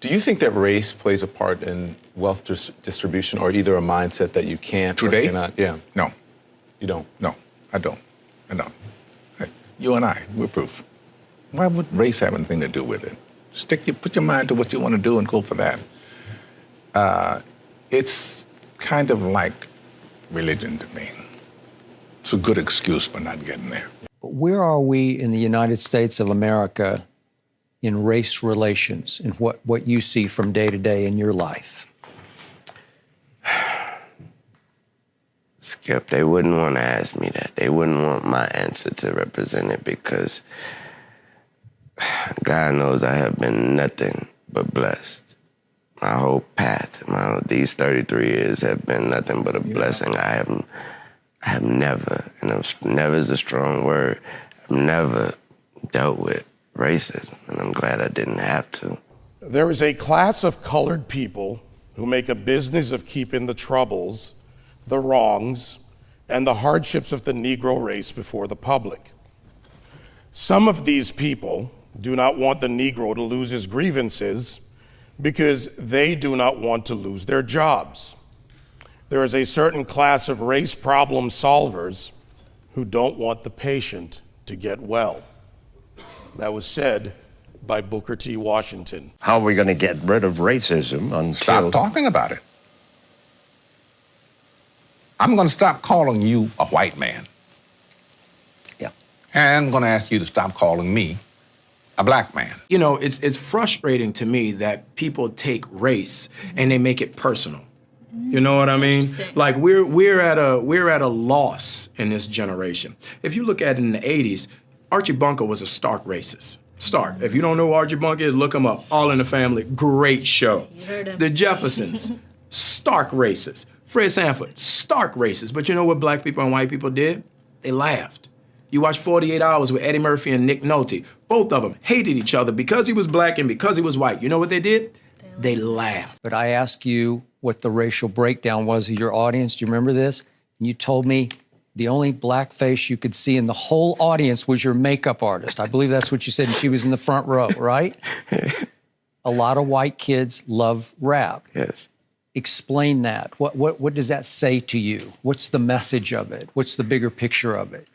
Do you think that race plays a part in wealth distribution, or either a mindset that you can't Today? or cannot? Yeah. No. You don't? No, I don't. I don't. Hey, you and I, we're proof. Why would race have anything to do with it? Put your mind to what you want to do and go for that. It's kind of like religion to me. It's a good excuse for not getting there. Where are we in the United States of America in race relations and what you see from day to day in your life? Skip, they wouldn't want to ask me that. They wouldn't want my answer to represent it because God knows I have been nothing but blessed. My whole path, these 33 years have been nothing but a blessing. I have never, and never is a strong word, I've never dealt with racism, and I'm glad I didn't have to. There is a class of colored people who make a business of keeping the troubles, the wrongs, and the hardships of the Negro race before the public. Some of these people do not want the Negro to lose his grievances because they do not want to lose their jobs. There is a certain class of race problem solvers who don't want the patient to get well. That was said by Booker T. Washington. How are we going to get rid of racism until... Stop talking about it. I'm going to stop calling you a white man. Yeah. And I'm going to ask you to stop calling me a black man. You know, it's frustrating to me that people take race and they make it personal. You know what I mean? Like we're at a loss in this generation. If you look at it in the 80s, Archie Bunker was a stark racist. Stark. If you don't know who Archie Bunker is, look him up. All in the Family, great show. You heard him. The Jeffersons, stark racist. Fred Sanford, stark racist. But you know what black people and white people did? They laughed. You watch 48 Hours with Eddie Murphy and Nick Nolte. Both of them hated each other because he was black and because he was white. You know what they did? They laughed. But I asked you what the racial breakdown was of your audience. Do you remember this? And you told me the only black face you could see in the whole audience was your makeup artist. I believe that's what you said, and she was in the front row, right? A lot of white kids love rap. Yes. Explain that. What does that say to you? What's the message of it? What's the bigger picture of it?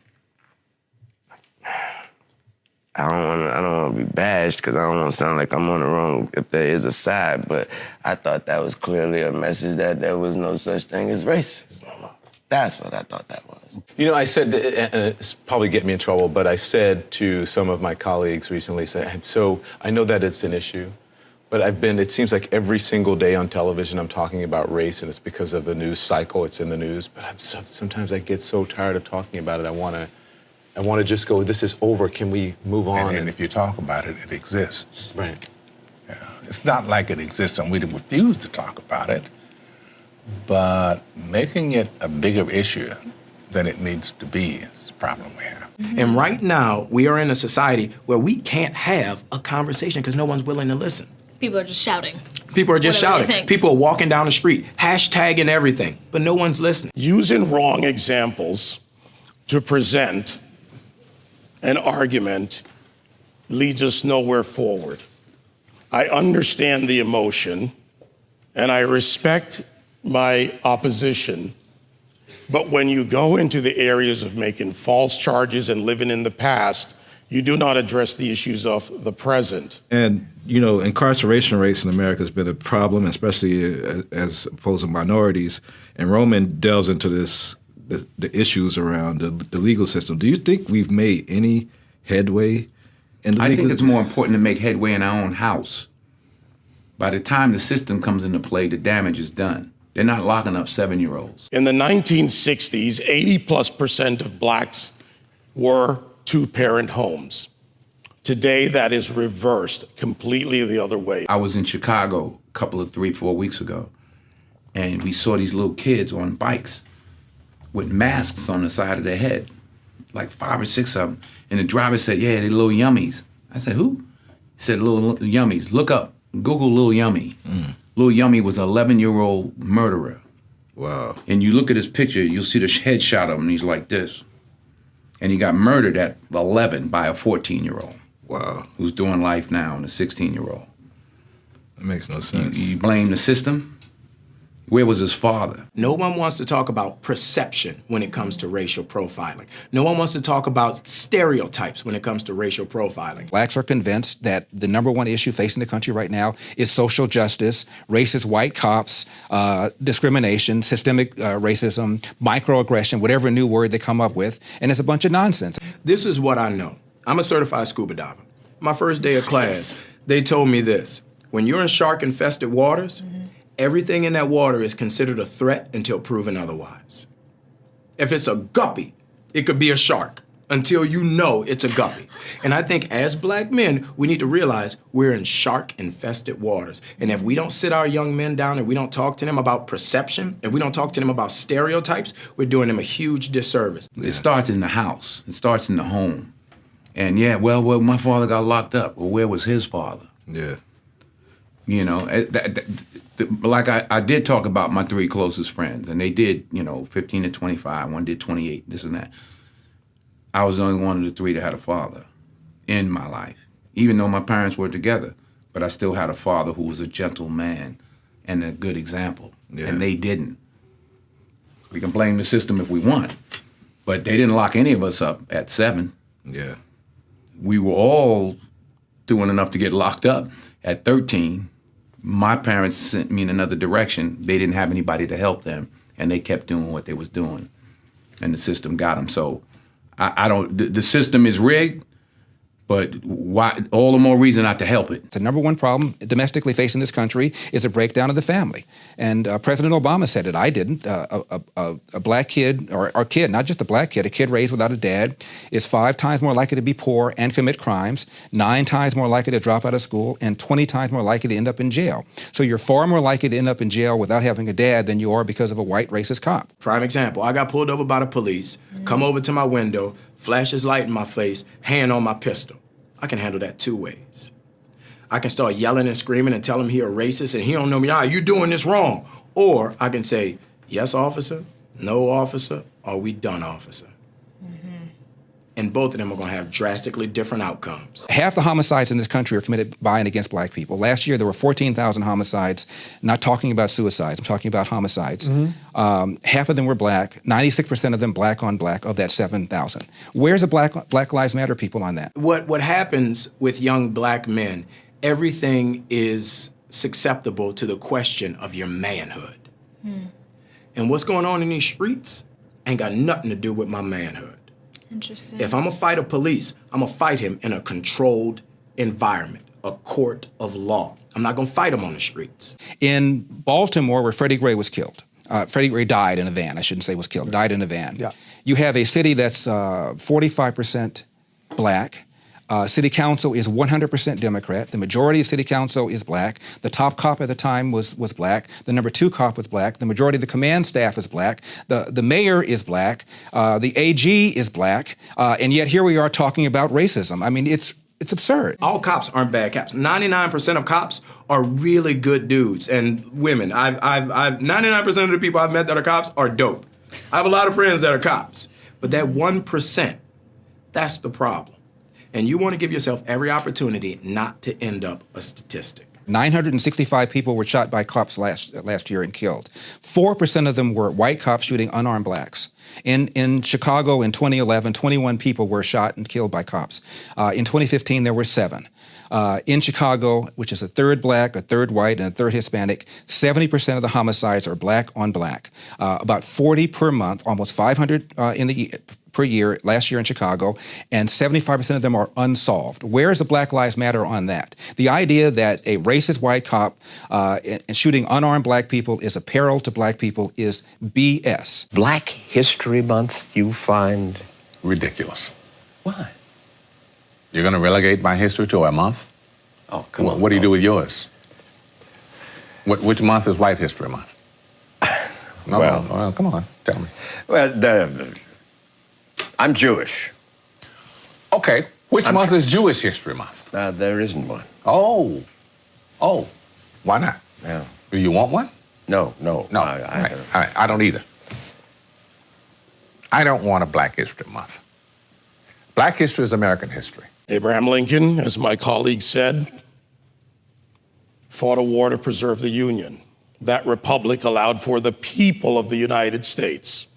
I don't want to be bashed because I don't want to sound like I'm on the wrong if there is a side, but I thought that was clearly a message that there was no such thing as racism. That's what I thought that was. You know, I said, and it's probably get me in trouble, but I said to some of my colleagues recently, so I know that it's an issue, but it seems like every single day on television I'm talking about race, and it's because of the news cycle, it's in the news, but sometimes I get so tired of talking about it, I want to just go, this is over, can we move on? And if you talk about it, it exists. Right. Yeah. It's not like it exists and we refuse to talk about it, but making it a bigger issue than it needs to be is the problem we have. And right now, we are in a society where we can't have a conversation because no one's willing to listen. People are just shouting. People are just Whatever they shouting. think. People are walking down the street, hashtagging everything, but no one's listening. Using wrong examples to present an argument leads us nowhere forward. I understand the emotion, and I respect my opposition, but when you go into the areas of making false charges and living in the past, you do not address the issues of the present. And, you know, incarceration rates in America has been a problem, especially as opposed to minorities. And Roman delves into the issues around the legal system. Do you think we've made any headway in the legal system? I think it's more important to make headway in our own house. By the time the system comes into play, the damage is done. They're not locking up 7-year-olds. In the 1960s, 80+% of blacks were two-parent homes. Today, that is reversed completely the other way. I was in Chicago a couple of 3-4 weeks ago, and we saw these little kids on bikes with masks on the side of their head, like 5 or 6 of them. And the driver said, yeah, they're little yummies. I said, who? He said, little yummies. Look up, Google Lil Yummy. Lil Yummy was an 11-year-old murderer. Wow. And you look at his picture, you'll see the headshot of him, and he's like this. And he got murdered at 11 by a 14-year-old. Wow. Who's doing life now, and a 16-year-old. That makes no sense. You blame the system. Where was his father? No one wants to talk about perception when it comes to racial profiling. No one wants to talk about stereotypes when it comes to racial profiling. Blacks are convinced that the number one issue facing the country right now is social justice, racist white cops, discrimination, systemic racism, microaggression, whatever new word they come up with, and it's a bunch of nonsense. This is what I know. I'm a certified scuba diver. My first day of class, they told me this. When you're in shark-infested waters, everything in that water is considered a threat until proven otherwise. If it's a guppy, it could be a shark until you know it's a guppy. And I think as black men, we need to realize we're in shark-infested waters. And if we don't sit our young men down and we don't talk to them about perception, and we don't talk to them about stereotypes, we're doing them a huge disservice. It starts in the house. It starts in the home. And yeah, well, my father got locked up. Well, where was his father? Yeah. You know, like I did talk about my 3 closest friends, and they did, 15 to 25, one did 28, this and that. I was the only one of the 3 that had a father in my life, even though my parents were together. But I still had a father who was a gentle man and a good example, and they didn't. We can blame the system if we want, but they didn't lock any of us up at 7. Yeah. We were all doing enough to get locked up at 13. My parents sent me in another direction. They didn't have anybody to help them, and they kept doing what they was doing, and the system got them. So I don't. The system is rigged, but why? All the more reason not to help it. The number one problem domestically facing this country is a breakdown of the family. And President Obama said it. I didn't. A black kid, or a kid, not just a black kid, a kid raised without a dad is 5 times more likely to be poor and commit crimes, 9 times more likely to drop out of school, and 20 times more likely to end up in jail. So you're far more likely to end up in jail without having a dad than you are because of a white racist cop. Prime example, I got pulled over by the police, come over to my window, flash his light in my face, hand on my pistol. I can handle that 2 ways. I can start yelling and screaming and tell him he a racist and he don't know me, you doing this wrong. Or I can say, yes, officer, no, officer, or we done, officer. And both of them are gonna have drastically different outcomes. Half the homicides in this country are committed by and against black people. Last year, there were 14,000 homicides, not talking about suicides, I'm talking about homicides. Half of them were black, 96% of them black on black of that 7,000. Where's the Black Lives Matter people on that? What happens with young black men, everything is susceptible to the question of your manhood. And what's going on in these streets ain't got nothing to do with my manhood. Interesting. If I'm gonna fight a police, I'm gonna fight him in a controlled environment, a court of law. I'm not gonna fight him on the streets. In Baltimore, where Freddie Gray was killed, Freddie Gray died in a van, I shouldn't say was killed, died in a van. Yeah. You have a city that's 45% black. City council is 100% Democrat. The majority of city council is black. The top cop at the time was black. The number 2 cop was black. The majority of the command staff is black. The mayor is black. The AG is black. And yet here we are talking about racism. I mean, it's absurd. All cops aren't bad cops. 99% of cops are really good dudes and women. I've 99% of the people I've met that are cops are dope. I have a lot of friends that are cops. But that 1%, that's the problem. And you want to give yourself every opportunity not to end up a statistic. 965 people were shot by cops last year and killed. 4% of them were white cops shooting unarmed blacks. In Chicago in 2011, 21 people were shot and killed by cops. In 2015, there were 7. In Chicago, which is a third black, a third white, and a third Hispanic, 70% of the homicides are black on black. About 40 per month, almost 500 per year, last year in Chicago, and 75% of them are unsolved. Where is the Black Lives Matter on that? The idea that a racist white cop and shooting unarmed black people is a peril to black people is BS. Black History Month, you find Ridiculous. why? You're going to relegate my history to a month? Oh, come on. What do you do with yours? Which month is White History Month? No, well, come on, tell me. Well, I'm Jewish. Okay, which month is Jewish History Month? There isn't one. Oh, why not? Yeah. Do you want one? No. I don't either. I don't want a Black History Month. Black history is American history. Abraham Lincoln, as my colleague said, fought a war to preserve the Union. That republic allowed for the people of the United States,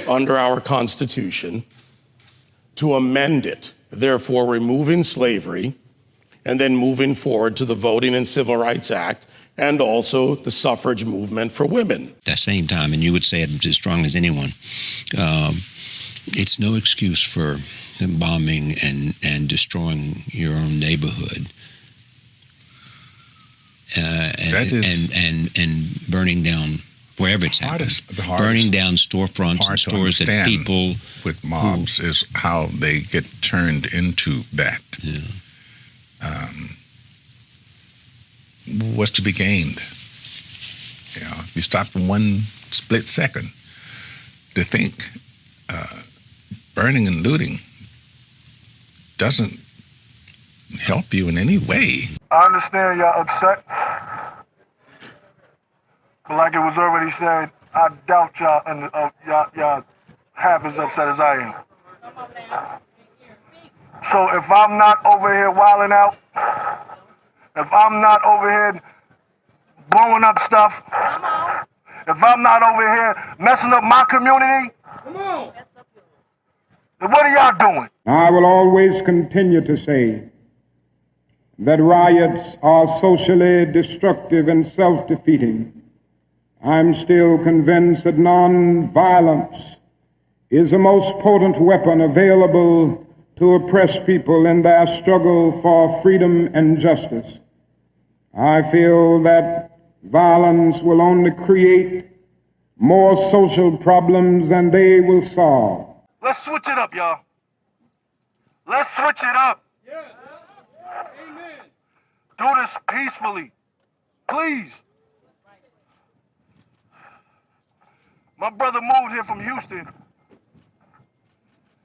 under our Constitution, to amend it, therefore removing slavery, and then moving forward to the Voting and Civil Rights Act, and also the suffrage movement for women. At that same time, and you would say it as strong as anyone, it's no excuse for bombing and destroying your own neighborhood. And burning down wherever it's happened, burning down storefronts and stores that people with mobs is how they get turned into that. Yeah. What's to be gained? You know, if you stop for one split second to think, burning and looting doesn't help you in any way. I understand y'all upset, but like it was already said, I doubt y'all and y'all half as upset as I am. So if I'm not over here wilding out, if I'm not over here blowing up stuff, if I'm not over here messing up my community, then what are y'all doing? I will always continue to say that riots are socially destructive and self-defeating. I'm still convinced that non-violence is the most potent weapon available to oppress people in their struggle for freedom and justice. I feel that violence will only create more social problems than they will solve. Let's switch it up, y'all. Let's switch it up. Yeah. Amen. Do this peacefully. Please. My brother moved here from Houston,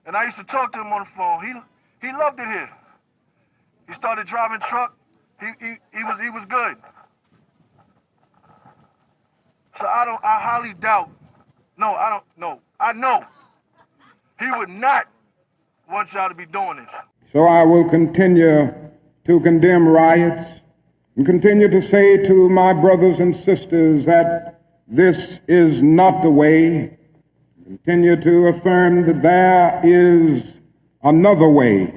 and I used to talk to him on the phone. He loved it here. He started driving truck. He was good. So I highly doubt. No, I don't know. I know he would not want y'all to be doing this. So I will continue to condemn riots and continue to say to my brothers and sisters that this is not the way. Continue to affirm that there is another way.